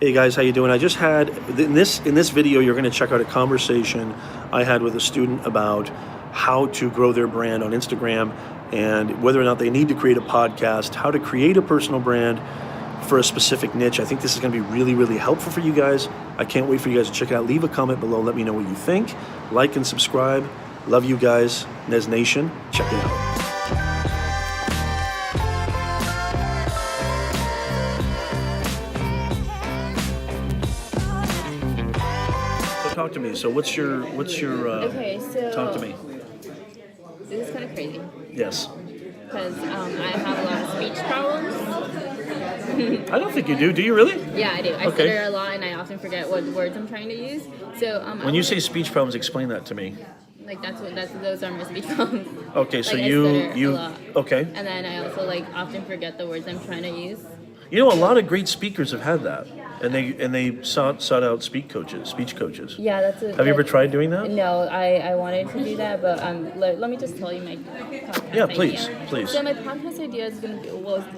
Hey guys, how you doing? I just had in this video you're going to check out a conversation I had with a student about how to grow their brand on Instagram and whether or not they need to create a podcast, how to create a personal brand for a specific niche. I think this is going to be really, really helpful for you guys. I can't wait for you guys to check it out. Leave a comment below. Let me know what you think. Like and subscribe. Love you guys. Nez Nation. Check it out. Talk to me. So what's your Okay, so talk to me. This is kind of crazy Yes. because I have a lot of speech problems. I don't think you do. Do you really? Yeah, I do. I Okay. stutter a lot and I often forget what words I'm trying to use. So When you say speech problems, explain that to me. like those are my speech problems. Okay, so Like, I you stutter a lot. okay. And then I also often forget the words I'm trying to use. You know, a lot of great speakers have had that, and they sought out speech coaches. Yeah, that's it. Have you ever tried doing that? No, I wanted to do that, but let me just tell you my podcast Yeah, idea. please. So my podcast idea is gonna be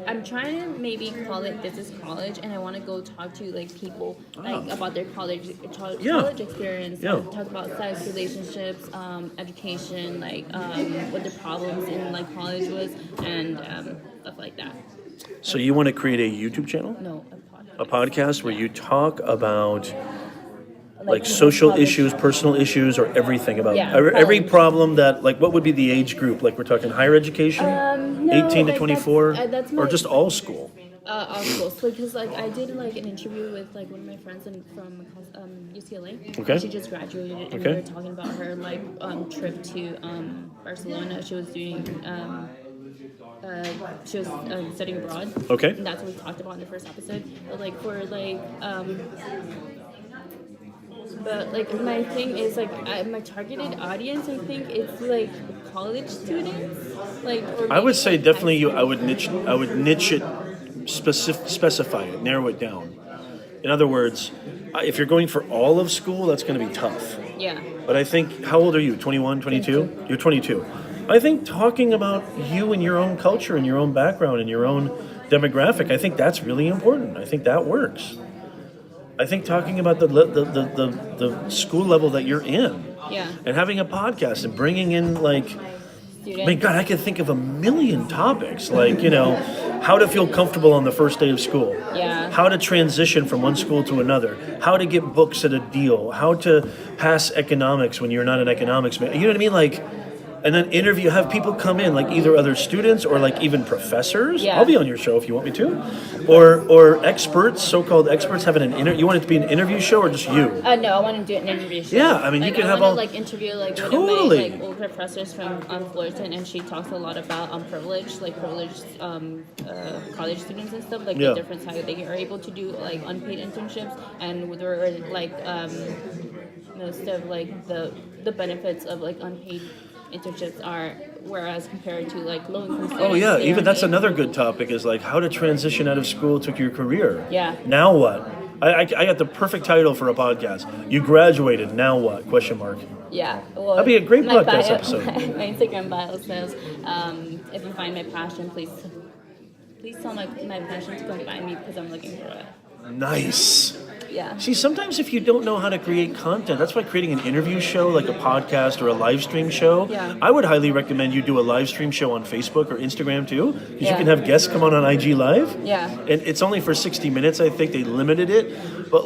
I'm trying to maybe call it This Is College, and I want to go talk to people about their college experience. Yeah. Talk about sex, relationships, education, what their problems in college was, and stuff like that. So you want to create a YouTube channel, No, a podcast where you talk about Like social college. issues, personal issues, or everything about Yeah, every college. problem that what would be the age group? Like we're talking higher education, No, 18 to 24, that's or my- just all school. Of course, because I did an interview with one of my friends from UCLA. Okay. She just graduated, and Okay. we were talking about her trip to Barcelona. She was doing studying abroad. Okay. And that's what we talked about in the first episode. But my thing is my targeted audience. I think it's college students. Or I would maybe, say high definitely school. I would niche it, specify it, narrow it down. In other words, if you're going for all of school, that's going to be tough. Yeah. But I think, how old are you? 21, 22? 22. You're 22. I think talking about you and your own culture and your own background and your own demographic, I think that's really important. I think that works. I think talking about the school level that you're in, Yeah. and having a podcast and bringing in Students. I mean, God, I could think of a million topics, how to feel comfortable on the first day of school. Yeah. How to transition from one school to another. How to get books at a deal. How to pass economics when you're not an economics major. You know what I mean? And then have people come in, either other students or even professors. Yeah. I'll be on your show if you want me to. Or experts, so-called experts having an interview. You want it to be an interview show or just you? No, I want to do an interview show. Yeah, I mean, you can have all... interview Totally. one of my old professors from Fullerton, and she talks a lot about privileged college students and stuff, Yeah. the difference how they are able to do unpaid internships, and whether most of the benefits of unpaid internships are, whereas compared to low income students. Oh yeah, they even aren't that's able- another good topic is how to transition out of school to your career. Yeah. Now what? I got the perfect title for a podcast. You graduated, now what? Question mark. Yeah, well, That'd be a great my podcast bio- episode. My Instagram bio says, if you find my passion, please tell my passion to come find me because I'm looking for it. Nice. Yeah. See, sometimes if you don't know how to create content, that's why creating an interview show, like a podcast or a live stream show, Yeah. I would highly recommend you do a live stream show on Facebook or Instagram too, because you Yeah. can have guests come on IG Live. Yeah. And it's only for 60 minutes, I think they limited it, but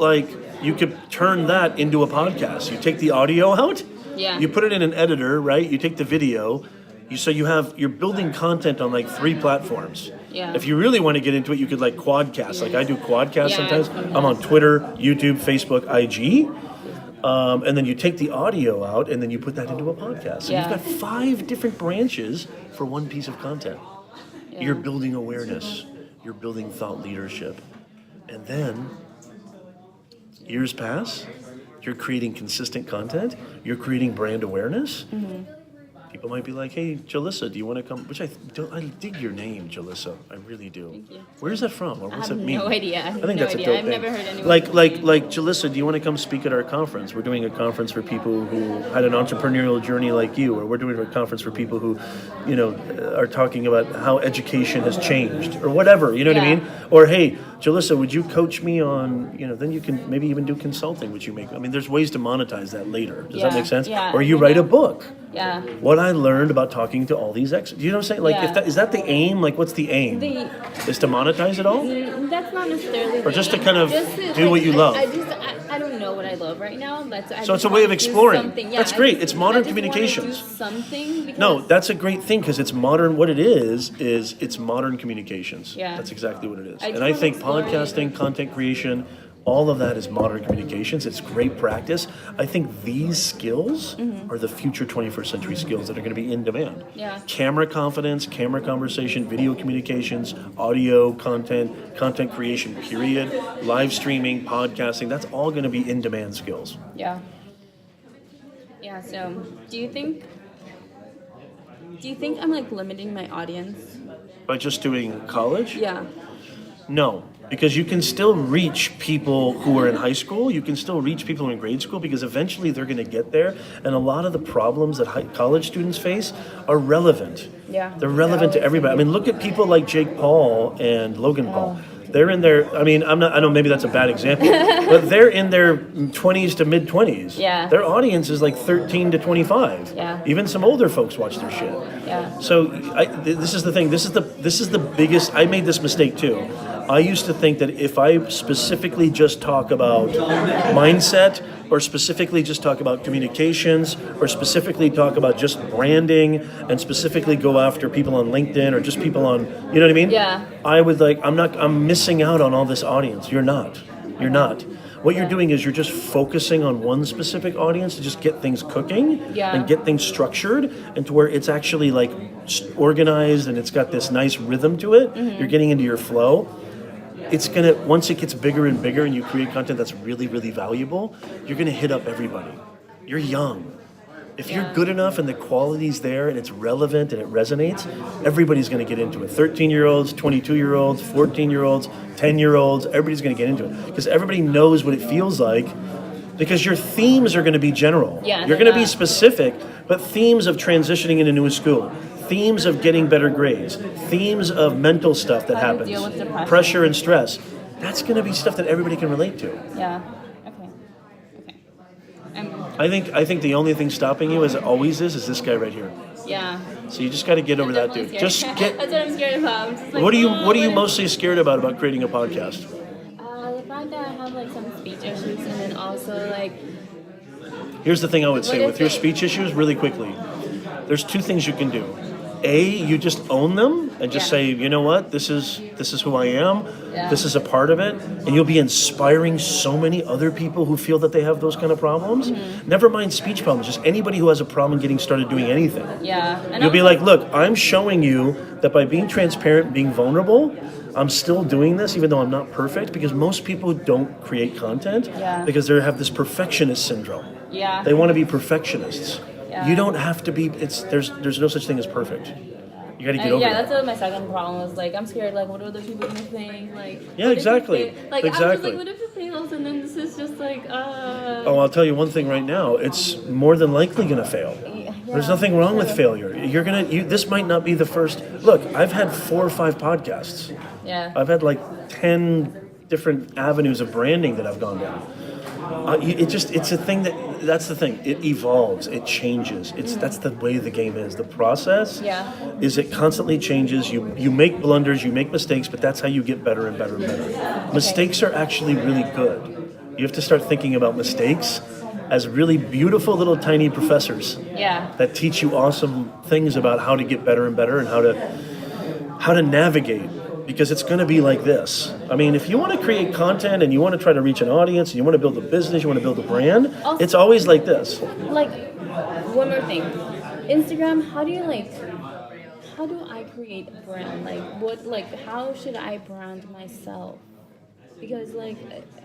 you could turn that into a podcast. You take the audio out, Yeah. you put it in an editor, right? You take the video, you're building content on 3 platforms. Yeah. If you really want to get into it, you could quadcast. I do quadcast Yeah, sometimes. I've done I'm on that. Twitter, YouTube, Facebook, IG. And then you take the audio out and then you put that into a podcast. So Yeah. you've got 5 different branches for one piece of content. Yeah. You're building awareness. You're building thought leadership. And then years pass. You're creating consistent content. You're creating brand awareness. Mm-hmm. People might be like, "Hey, Jalissa, do you want to come?" Which I dig your name, Jalissa. I really do. Thank you. Where's that from? Or I what's have that mean? no idea. I think that's a dope I've name. never heard anyone. Like Jalissa, do you want to come speak at our conference? We're doing a conference for people who had an entrepreneurial journey like you, or we're doing a conference for people who, are talking about how education has changed, or whatever. You know what I Yeah. mean? Or hey, Jalissa, would you coach me on, then you can maybe even do consulting, which you make. I mean, there's ways to monetize that later. Does that make sense? Yeah. Or you write a book. Yeah. What I learned about talking to all these experts. You know what I'm saying? Like, is that the aim? Like, what's the aim? Is to monetize it all? That's not necessarily. Or just to kind of do what you love? I don't know what I love right now. So it's a way of exploring. Yeah, that's great. It's modern communications. No, that's a great thing because it's modern. What it is it's modern communications. Yeah. That's exactly what it is. And I think podcasting, content creation, all of that is modern communications. It's great practice. I think these skills are the future 21st century skills that are going to be in demand. Yeah. Camera confidence, camera conversation, video communications, audio content, content creation, period, live streaming, podcasting. That's all going to be in demand skills. Yeah. Yeah, so do you think I'm like limiting my audience? By just doing college? Yeah. No, because you can still reach people who are in high school. You can still reach people in grade school because eventually they're going to get there. And a lot of the problems that college students face are relevant. Yeah. They're relevant to everybody. I mean, look at people like Jake Paul and Logan Paul. They're in their, I know maybe that's a bad example, but they're in their 20s to mid 20s. Yeah. Their audience is like 13 to 25. Yeah. Even some older folks watch their shit. Yeah. So this is the thing. This is the biggest. I made this mistake too. I used to think that if I specifically just talk about mindset, or specifically just talk about communications, or specifically talk about just branding, and specifically go after people on LinkedIn or just people on, you know what I mean? Yeah. I would I'm missing out on all this audience. You're not. You're not. What you're doing is you're just focusing on one specific audience to just get things cooking and get things structured and to where it's actually like organized and it's got this nice rhythm to it. You're getting into your flow. It's gonna, once it gets bigger and bigger and you create content that's really, really valuable, you're gonna hit up everybody. You're young. If you're good enough and the quality's there and it's relevant and it resonates, everybody's gonna get into it. 13-year-olds, 22-year-olds, 14-year-olds, 10-year-olds, everybody's gonna get into it. Because everybody knows what it feels like, because your themes are gonna be general. Yeah, you're gonna be specific, but themes of transitioning into new school, themes of getting better grades, themes of mental stuff that happens, deal with depression. pressure and stress. That's going to be stuff that everybody can relate to. Yeah. Okay. I think the only thing stopping you, as it always is this guy right here. Yeah. So you just got to get over that dude. Scared. Just get. That's what I'm scared about. I'm just like, What are you mostly scared about creating a podcast? The fact that I have like some speech issues, and then also like. Here's the thing I would say What with is your it? speech issues, really quickly. There's two things you can do. A, you just own them and just say, you know what, this is who I am, this is a part of it, and you'll be inspiring so many other people who feel that they have those kind of problems. Never mind speech problems, just anybody who has a problem getting started doing anything. Yeah. And You'll be like, look, I'm showing you that by being transparent, being vulnerable, I'm still doing this even though I'm not perfect, because most people don't create content because they have this perfectionist syndrome. Yeah. They want to be perfectionists. Yeah. You don't have to be. There's no such thing as perfect. You got to get over yeah, that. that's what my second problem was. Like, I'm scared. Like, what are other people gonna think? Like, Yeah, exactly. Like, I was Exactly. just like, what if it fails? And then this is just like, Oh, I'll tell you one thing right now. It's more than likely going to fail. There's nothing wrong with failure. This might not be the first. Look, I've had 4 or 5 podcasts. Yeah. I've had like 10 different avenues of branding that I've gone down. It's a thing that's the thing. It evolves, it changes. That's the way the game is. The process is it constantly changes. You make blunders, you make mistakes, but that's how you get better and better and better. Mistakes are actually really good. You have to start thinking about mistakes as really beautiful little tiny professors that teach you awesome things about how to get better and better and how to navigate. Because it's going to be like this. I mean, if you want to create content and you want to try to reach an audience and you want to build a business, you want to build a brand, it's always like this. Like, one more thing. Instagram, how do I create a brand? How should I brand myself? Because I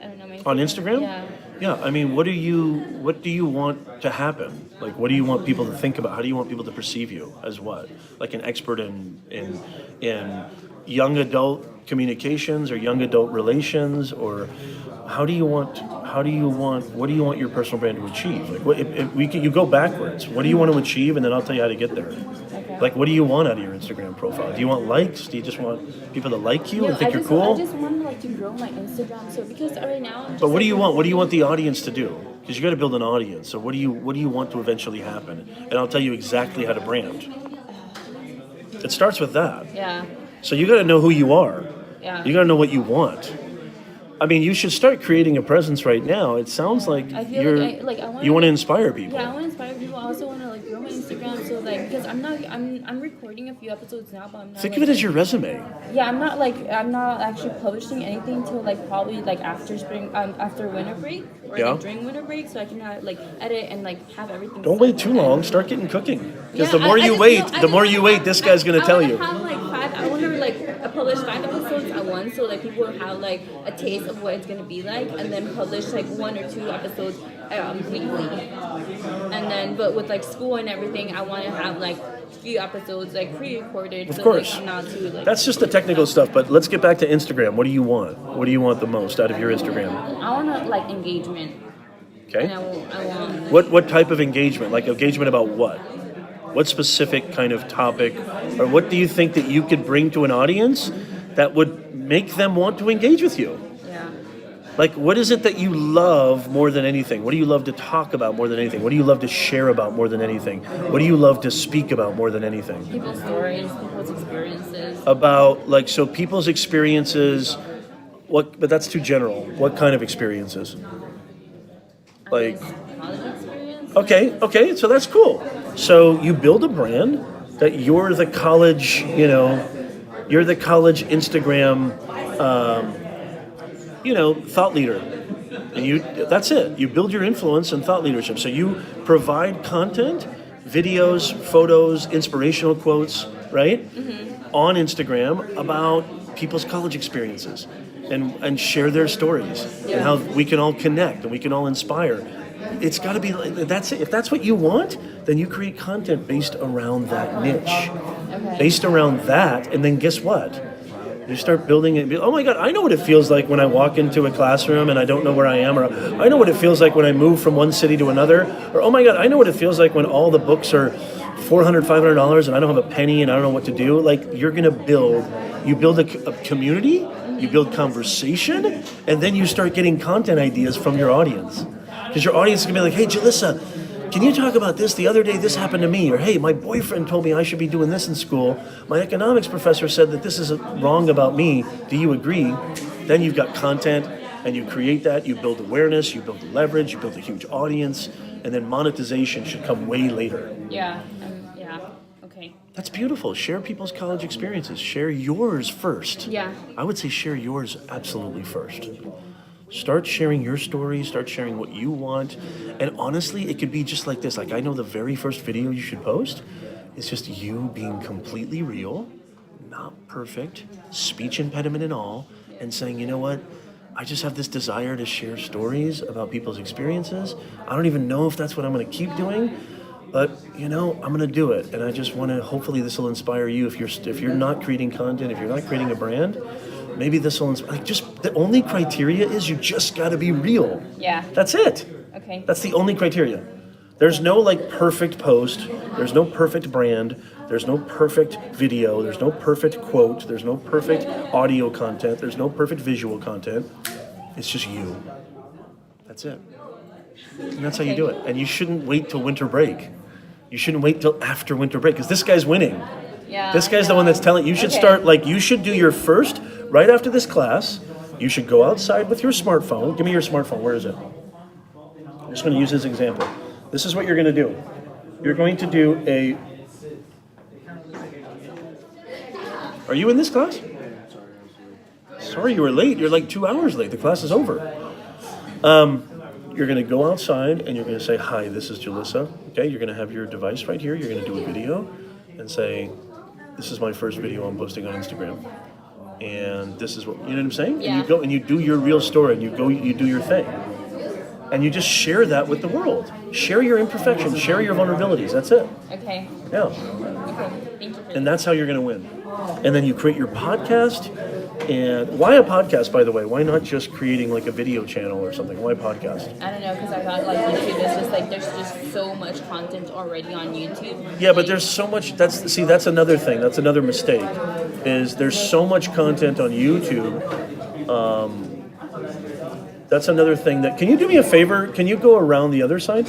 don't know. On Instagram? Yeah. Yeah. I mean, what do you want to happen? Like, what do you want people to think about? How do you want people to perceive you as what? Like an expert in young adult communications or young adult relations, or what do you want your personal brand to achieve? Like, you go backwards. What do you want to achieve, and then I'll tell you how to get there. Okay. Like, what do you want out of your Instagram profile? Do you want likes? Do you just want people to like you and think you're I cool? just want like to grow my Instagram. So because right now, I'm just, But what do you want? What do you want the audience to do? Because you got to build an audience. So what do you want to eventually happen? And I'll tell you exactly how to brand. It starts with that. Yeah. So you got to know who you are. Yeah. You got to know what you want. I mean, you should start creating a presence right now. It sounds like I feel you want to inspire people. Yeah, I want to inspire people. I also want to like grow my Instagram. So like, because I'm recording a few episodes now, but I'm not. Think like, of it as your resume. Yeah, I'm not actually publishing anything until like probably like after after winter break or like during winter break, so I can like edit and like have everything. Don't wait too long. Start getting cooking. Because Yeah, the more you wait, this guy's gonna tell you. I want to like publish 5 episodes at once, so like people have like a taste of what it's gonna be like, and then publish like 1 or 2 episodes weekly. And then, but with like school and everything, I want to have like few episodes like pre-recorded. Of so, course. Like, not too, like, That's just the technical stuff. But let's get back to Instagram. What do you want? What do you want the most out of your Instagram? I want to like engagement. Okay. And I want. What type of engagement? Like engagement about what? What specific kind of topic, or what do you think that you could bring to an audience that would make them want to engage with you? Yeah. Like, what is it that you love more than anything? What do you love to talk about more than anything? What do you love to share about more than anything? What do you love to speak about more than anything? People's stories, people's experiences. About, like, so people's experiences, but that's too general. What kind of experiences? Like, College experience. okay, so that's cool. So you build a brand that you're the college, you're the college Instagram, thought leader. And that's it. You build your influence and thought leadership. So you provide content, videos, photos, inspirational quotes, right? Mm-hmm. On Instagram about people's college experiences and share their stories and how we can all connect and we can all inspire. It's got to be that's it. If that's what you want, then you create content based around that niche, based around that, and then guess what? You start building it. Oh my God, I know what it feels like when I walk into a classroom and I don't know where I am, or I know what it feels like when I move from one city to another, or oh my God, I know what it feels like when all the books are $400, $500 and I don't have a penny and I don't know what to do. Like, you're gonna build a community, you build conversation, and then you start getting content ideas from your audience. Because your audience is going to be like, hey, Jalissa, can you talk about this? The other day this happened to me. Or, hey, my boyfriend told me I should be doing this in school. My economics professor said that this is wrong about me. Do you agree? Then you've got content, and you create that. You build awareness. You build leverage. You build a huge audience. And then monetization should come way later. Yeah. Okay. That's beautiful. Share people's college experiences. Share yours first. Yeah. I would say share yours absolutely first. Start sharing your story, start sharing what you want. And honestly, it could be just like this. Like, I know the very first video you should post is just you being completely real, not perfect, speech impediment and all, and saying, you know what? I just have this desire to share stories about people's experiences. I don't even know if that's what I'm going to keep doing, but I'm going to do it. And I just want to, hopefully this will inspire you. If you're not creating content, if you're not creating a brand, maybe this will inspire. Like, just the only criteria is you just got to be real. Yeah. That's it. Okay. That's the only criteria. There's no like perfect post. There's no perfect brand. There's no perfect video. There's no perfect quote. There's no perfect audio content. There's no perfect visual content. It's just you. That's it. And that's how you do it. And you shouldn't wait till winter break. You shouldn't wait till after winter break, because this guy's winning. Yeah. This guy's the one that's telling you should start, like, you should do your first, right after this class, you should go outside with your smartphone. Give me your smartphone. Where is it? I'm just going to use this example. This is what you're going to do. You're going to do a... Are you in this class? Sorry you were late. You're like 2 hours late. The class is over. You're going to go outside and you're going to say, hi, this is Jalissa. Okay, you're going to have your device right here. You're going to do a video and say, this is my first video I'm posting on Instagram. And this is what, you know what I'm saying? Yeah. And you go and you do your real story and you do your thing. And you just share that with the world. Share your imperfections, share your vulnerabilities. That's it. Okay. Yeah. Okay. Thank you. And that's how you're going to win. And then you create your podcast And why a podcast, by the way? Why not just creating like a video channel or something? Why podcast? I don't know, because I thought like YouTube is just like there's just so much content already on YouTube. Yeah, but there's so much. That's another thing. That's another mistake. Is there's so much content on YouTube. That's another thing that. Can you do me a favor? Can you go around the other side?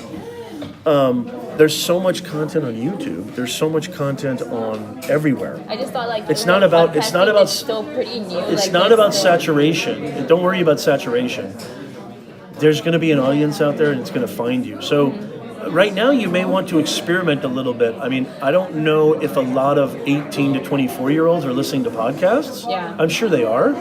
There's so much content on YouTube. There's so much content on everywhere. I just thought like It's not about. it's still pretty new. It's like, not there's about still- saturation. Don't worry about saturation. There's going to be an audience out there, and it's going to find you. So, right now, you may want to experiment a little bit. I mean, I don't know if a lot of 18 to 24-year-olds are listening to podcasts. Yeah. I'm sure they are,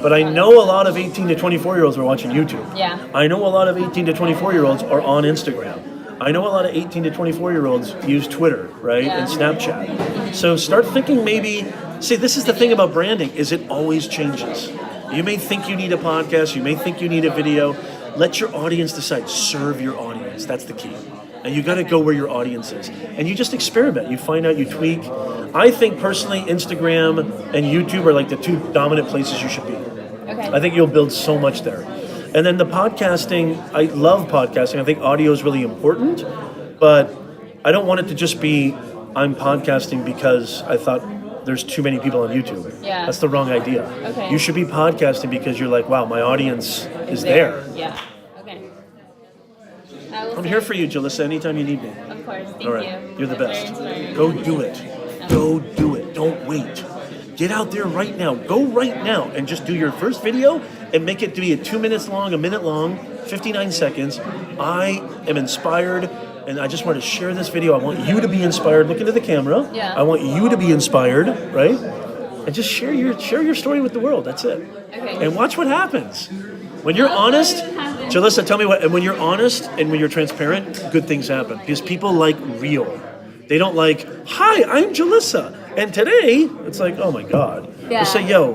but I know a lot of 18 to 24-year-olds are watching YouTube. Yeah. I know a lot of 18 to 24-year-olds are on Instagram. I know a lot of 18 to 24-year-olds use Twitter, right, and Snapchat. So start thinking maybe. See, this is the thing about branding: is it always changes. You may think you need a podcast. You may think you need a video. Let your audience decide. Serve your audience. That's the key. And you got to go where your audience is. And you just experiment. You find out. You tweak. I think personally, Instagram and YouTube are like the two dominant places you should be. Okay. I think you'll build so much there. And then the podcasting, I love podcasting. I think audio is really important, but I don't want it to just be I'm podcasting because I thought there's too many people on YouTube. Yeah. That's the wrong idea. Okay. You should be podcasting because you're like, wow, my audience is there. Yeah. Okay. I'm here for you, Jalissa, anytime you need me. Of course. Thank All right. you. You're the That's best. very inspiring. Go do it. Go do it. Don't wait. Get out there right now. Go right now and just do your first video and make it to be 2 minutes long, a minute long, 59 seconds. I am inspired and I just want to share this video. I want you to be inspired. Look into the camera. Yeah. I want you to be inspired, right? And just share your story with the world. That's it. Okay. And watch what happens. When you're honest, Jalissa, tell me what, and when you're honest and when you're transparent, good things happen. Because people like real. They don't like, hi, I'm Jalissa. And today, it's like, oh my God. Yeah. They say, yo,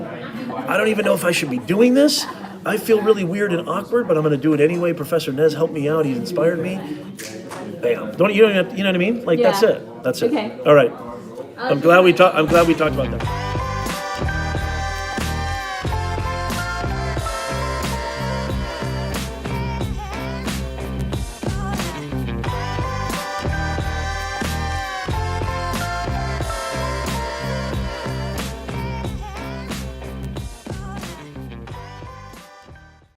I don't even know if I should be doing this. I feel really weird and awkward, but I'm going to do it anyway. Professor Nez helped me out. He's inspired me. Bam. You know what I mean? Like, Yeah. that's it. That's it. Okay. All right. I'm glad we talked about that.